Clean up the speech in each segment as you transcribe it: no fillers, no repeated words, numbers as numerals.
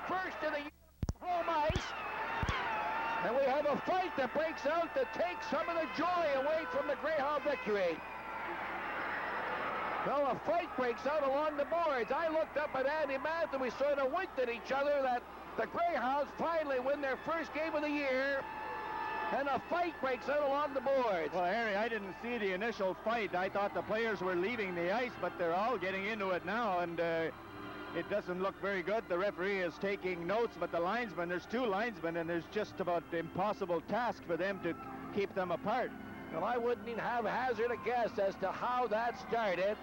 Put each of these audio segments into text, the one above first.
first of the year home ice. And we have a fight that breaks out to take some of the joy away from the Greyhound victory. Well, a fight breaks out along the boards. I looked up at Andy Matthew. We sort of winked at each other that the Greyhounds finally win their first game of the year. And a fight breaks out along the boards. Well, Harry, I didn't see the initial fight. I thought the players were leaving the ice, but they're all getting into it now, and it doesn't look very good. The referee is taking notes, but the linesmen, there's two linesmen, and there's just about impossible task for them to keep them apart. Well, I wouldn't even hazard a guess as to how that started,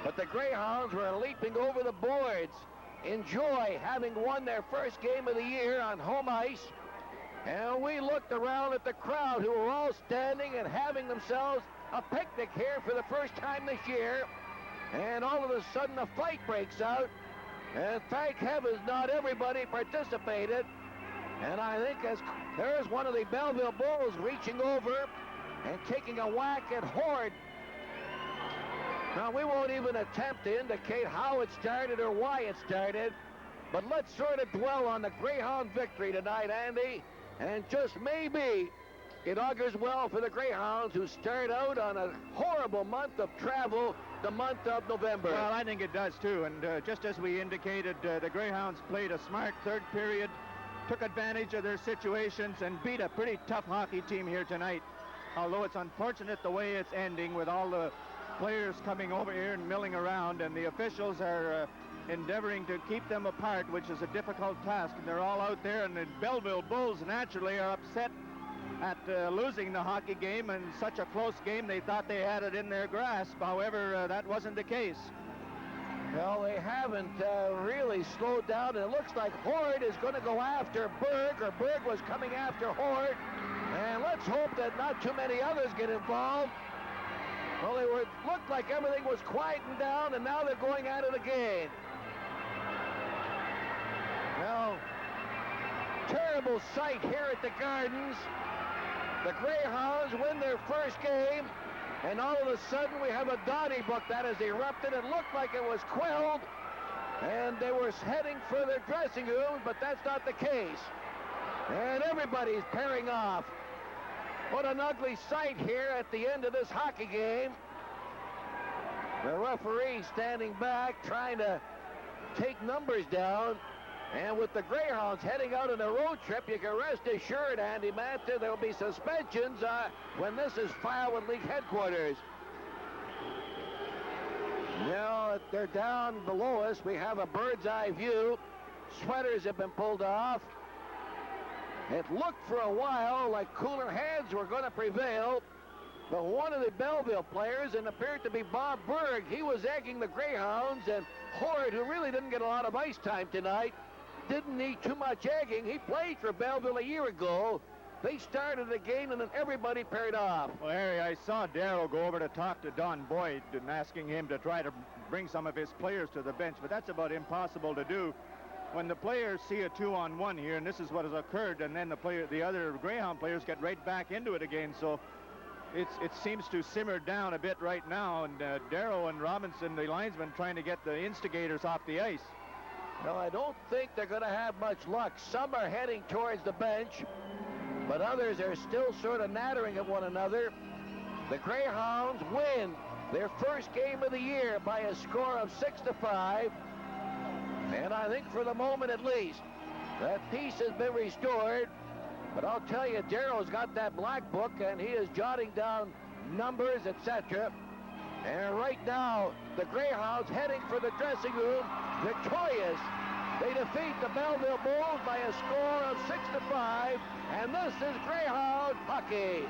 but the Greyhounds were leaping over the boards in joy, having won their first game of the year on home ice. And we looked around at the crowd, who were all standing and having themselves a picnic here for the first time this year. And all of a sudden a fight breaks out. And thank heavens not everybody participated. And I think as there's one of the Belleville Bulls reaching over and taking a whack at Hoard. Now, we won't even attempt to indicate how it started or why it started, but let's sort of dwell on the Greyhound victory tonight, Andy. And just maybe it augurs well for the Greyhounds, who start out on a horrible month of travel, the month of November. Well, I think it does too, and just as we indicated, the Greyhounds played a smart third period, took advantage of their situations, and beat a pretty tough hockey team here tonight. Although it's unfortunate the way it's ending, with all the players coming over here and milling around, and the officials are endeavoring to keep them apart, which is a difficult task, and they're all out there, and the Belleville Bulls naturally are upset at losing the hockey game, and such a close game. They thought they had it in their grasp. However, that wasn't the case. Well, they haven't really slowed down, and it looks like Hoard is going to go after Berg, or Berg was coming after Hoard, and let's hope that not too many others get involved. Well, looked like everything was quieting down, and now they're going at it again. Well, terrible sight here at the Gardens. The Greyhounds win their first game, and all of a sudden we have a Donnybrook that has erupted. It looked like it was quelled, and they were heading for their dressing rooms, but that's not the case. And everybody's pairing off. What an ugly sight here at the end of this hockey game. The referee standing back, trying to take numbers down. And with the Greyhounds heading out on a road trip, you can rest assured, Andy Matthew, there will be suspensions when this is filed with league headquarters. Now, they're down below us. We have a bird's eye view. Sweaters have been pulled off. It looked for a while like cooler heads were going to prevail, but one of the Belleville players, and appeared to be Bob Berg, he was egging the Greyhounds, and Hoard, who really didn't get a lot of ice time tonight, didn't need too much egging. He played for Belleville a year ago. They started again, and then everybody paired off. Well, Harry, I saw Darryl go over to talk to Don Boyd and asking him to try to bring some of his players to the bench, but that's about impossible to do. When the players see a 2-on-1 here, and this is what has occurred, and then the other Greyhound players get right back into it again, so it seems to simmer down a bit right now, and Darrow and Robinson, the linesman, trying to get the instigators off the ice. Well, I don't think they're going to have much luck. Some are heading towards the bench, but others are still sort of nattering at one another. The Greyhounds win their first game of the year by a score of 6-5. And I think for the moment at least, that peace has been restored. But I'll tell you, Darrow's got that black book, and he is jotting down numbers, etc. And right now, the Greyhounds heading for the dressing room, victorious. They defeat the Belleville Bulls by a score of 6-5. And this is Greyhound hockey.